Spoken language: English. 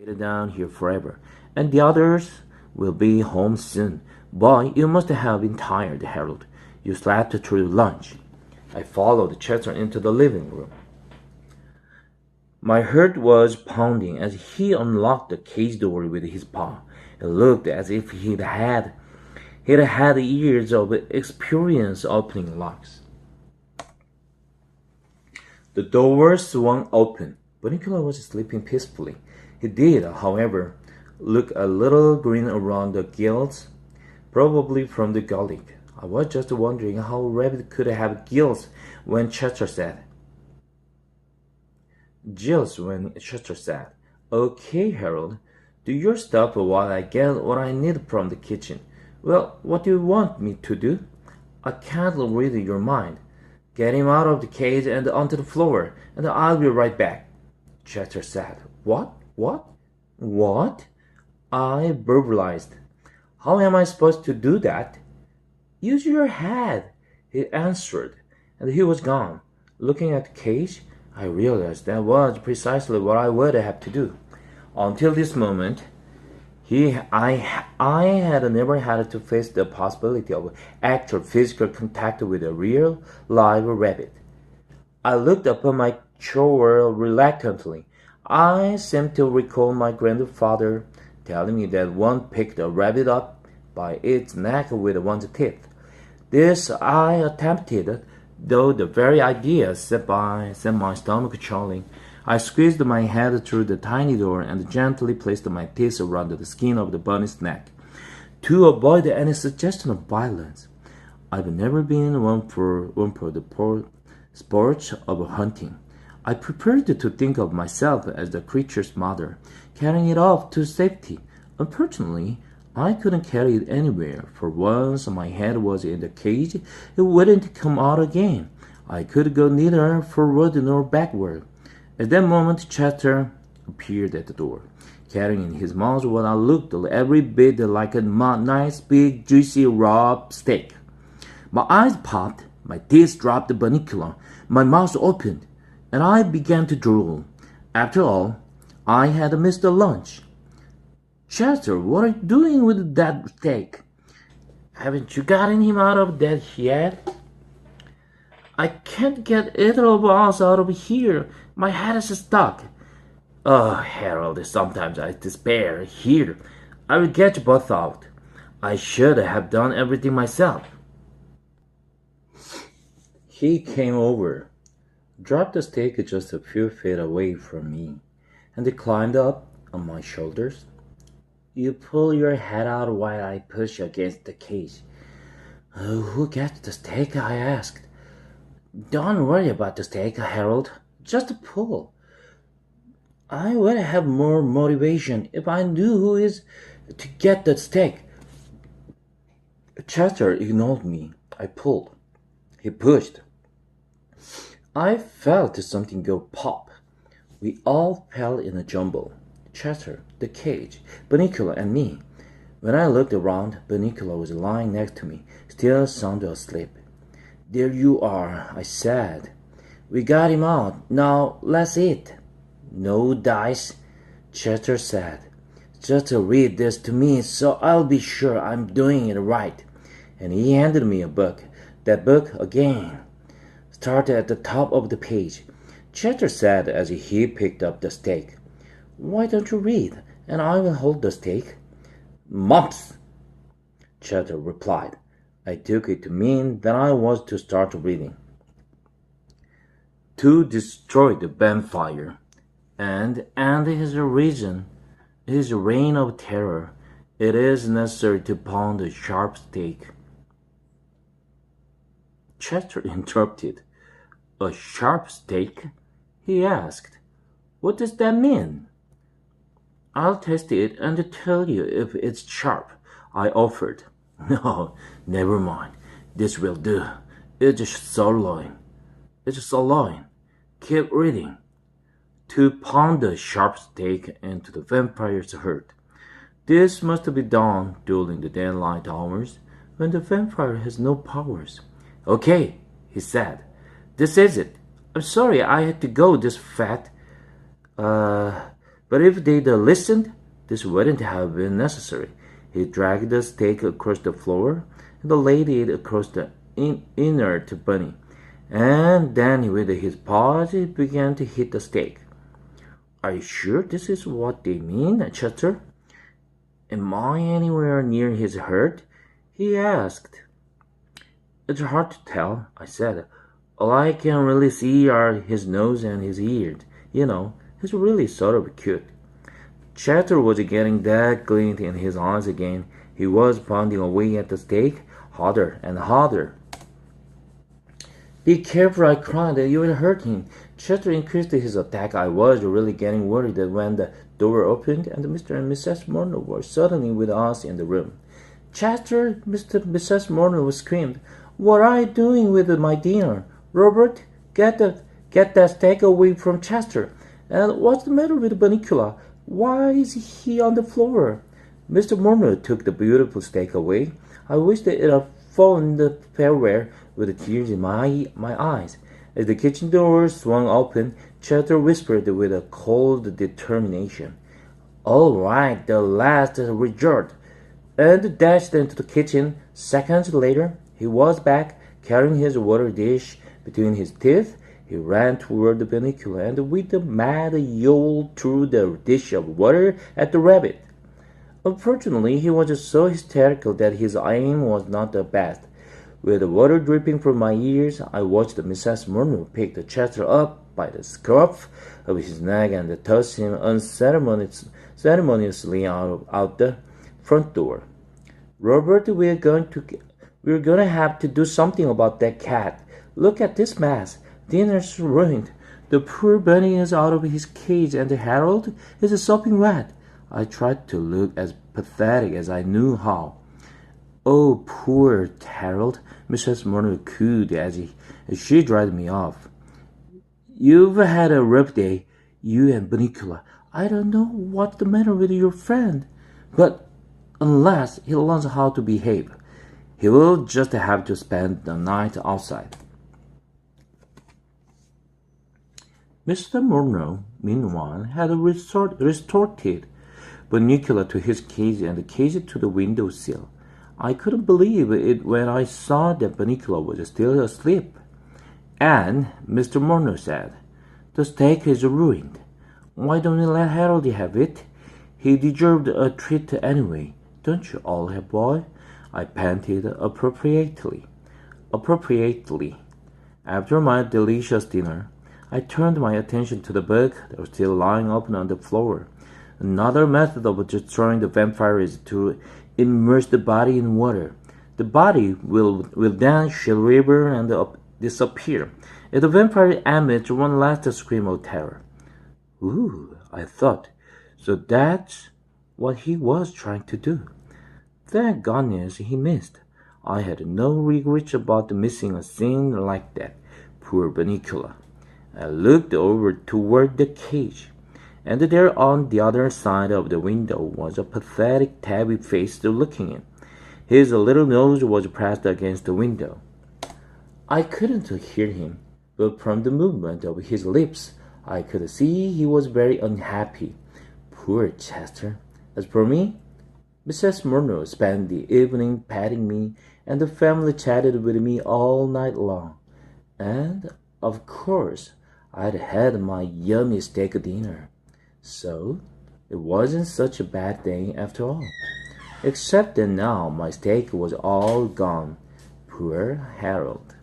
stay down here forever, and the others will be home soon. Boy, you must have been tired, Harold. You slept through lunch. I followed Chester into the living room. My heart was pounding as he unlocked the cage door with his paw. It looked as if he'd had years of experience opening locks. The door swung open. Binocular was sleeping peacefully. He did, however, look a little green around the gills, probably from the garlic. I was just wondering how a rabbit could have gills when Chester said, "Okay, Harold, do your stuff while I get what I need from the kitchen." "Well, what do you want me to do?" "I can't read your mind. Get him out of the cage and onto the floor, and I'll be right back," Chester said. What? I verbalized. "How am I supposed to do that?" "Use your head," he answered, and he was gone. Looking at the cage, I realized that was precisely what I would have to do. Until this moment, I had never had to face the possibility of actual physical contact with a real, live rabbit. I looked upon my chore reluctantly. I seemed to recall my grandfather telling me that one picked a rabbit up by its neck with one's teeth. This I attempted, though the very idea sent my stomach churning. I squeezed my head through the tiny door and gently placed my teeth around the skin of the bunny's neck, to avoid any suggestion of violence. I've never been one for the sports of hunting. I preferred to think of myself as the creature's mother, carrying it off to safety. Unfortunately, I couldn't carry it anywhere, for once my head was in the cage, it wouldn't come out again. I could go neither forward nor backward. At that moment, Chester appeared at the door, carrying in his mouth what I looked every bit like a nice, big, juicy raw steak. My eyes popped, my teeth dropped the binocular, my mouth opened, and I began to drool. After all, I had missed the lunch. "Chester, what are you doing with that steak?" "Haven't you gotten him out of that yet?" "I can't get either of us out of here. My head is stuck." "Oh, Harold, sometimes I despair. Here, I will get you both out. I should have done everything myself." He came over, dropped the steak just a few feet away from me, and he climbed up on my shoulders. "You pull your head out while I push against the cage." "Who gets the steak?" I asked. "Don't worry about the steak, Harold. Just pull." I would have more motivation if I knew who is to get the steak. Chester ignored me. I pulled. He pushed. I felt something go pop. We all fell in a jumble. Chester, the cage, Binocular, and me. When I looked around, Binocular was lying next to me, still sound asleep. "There you are," I said. "We got him out. Now let's eat." "No dice," Chester said. "Just read this to me so I'll be sure I'm doing it right." And he handed me a book. That book, again, started at the top of the page. Chester said as he picked up the steak, "Why don't you read, and I will hold the steak?" "Mumps," Chester replied. I took it to mean that I was to start reading. "To destroy the vampire and end his reign of terror, it is necessary to pound a sharp stake." Chester interrupted. "A sharp stake?" he asked. "What does that mean?" "I'll test it and tell you if it's sharp," I offered. "No, never mind. This will do. It's sirloin. Keep reading." "To pound a sharp stake into the vampire's heart. This must be done during the daylight hours when the vampire has no powers." "Okay," he said. "This is it. I'm sorry I had to go this fat. But But if they'd listened, this wouldn't have been necessary. He dragged the steak across the floor and laid it across the inert bunny. And then with his paws he began to hit the steak. Are you sure this is what they mean, Chester? Am I anywhere near his hurt? He asked. It's hard to tell, I said. All I can really see are his nose and his ears. You know, he's really sort of cute. Chester was getting that glint in his eyes again. He was pounding away at the steak, harder and harder. Be careful, I cried. You will hurt him. Chester increased his attack. I was really getting worried that when the door opened and Mr. and Mrs. Morno were suddenly with us in the room. Chester, Mr. and Mrs. Morno screamed. What are you doing with my dinner? Robert, get that steak away from Chester. And what's the matter with Bunnicula? Why is he on the floor? Mr. Morno took the beautiful steak away. I wished it had fallen in the fairway with tears in my eyes. As the kitchen door swung open, Chester whispered with a cold determination, All right, the last resort, and dashed into the kitchen. Seconds later, he was back, carrying his water dish between his teeth. He ran toward the Bunnicula and with a mad yowl threw the dish of water at the rabbit. Unfortunately, he was so hysterical that his aim was not the best. With the water dripping from my ears, I watched Mrs. Morno pick the Chester up by the scruff of his neck and toss him unceremoniously out the front door. Robert, we're going to have to do something about that cat. Look at this mess. Dinner's ruined. The poor bunny is out of his cage and Harold is a sopping wet. I tried to look as pathetic as I knew how. Oh, poor Harold, Mrs. Morno cooed as she dried me off. You've had a rough day, you and Bunnicula. I don't know what's the matter with your friend, but unless he learns how to behave, he will just have to spend the night outside. Mr. Morno, meanwhile, had restored Bunnicula to his cage and the cage to the window sill. I couldn't believe it when I saw that Bunnicula was still asleep. And Mr. Morno said, The steak is ruined. Why don't we let Harold have it? He deserved a treat anyway. Don't you all, boy? I panted appropriately. After my delicious dinner, I turned my attention to the book that was still lying open on the floor. Another method of destroying the vampire is to immerse the body in water. The body will then shiver and disappear. If the vampire emits one last scream of terror. Ooh, I thought. So that's what he was trying to do. Thank goodness he missed. I had no regrets about missing a scene like that. Poor Bunnicula. I looked over toward the cage, and there on the other side of the window was a pathetic tabby face looking in. His little nose was pressed against the window. I couldn't hear him, but from the movement of his lips, I could see he was very unhappy. Poor Chester. As for me, Mrs. Morno spent the evening patting me, and the family chatted with me all night long. And, of course, I'd had my yummy steak dinner. So, it wasn't such a bad day after all. Except that now my steak was all gone. Poor Harold.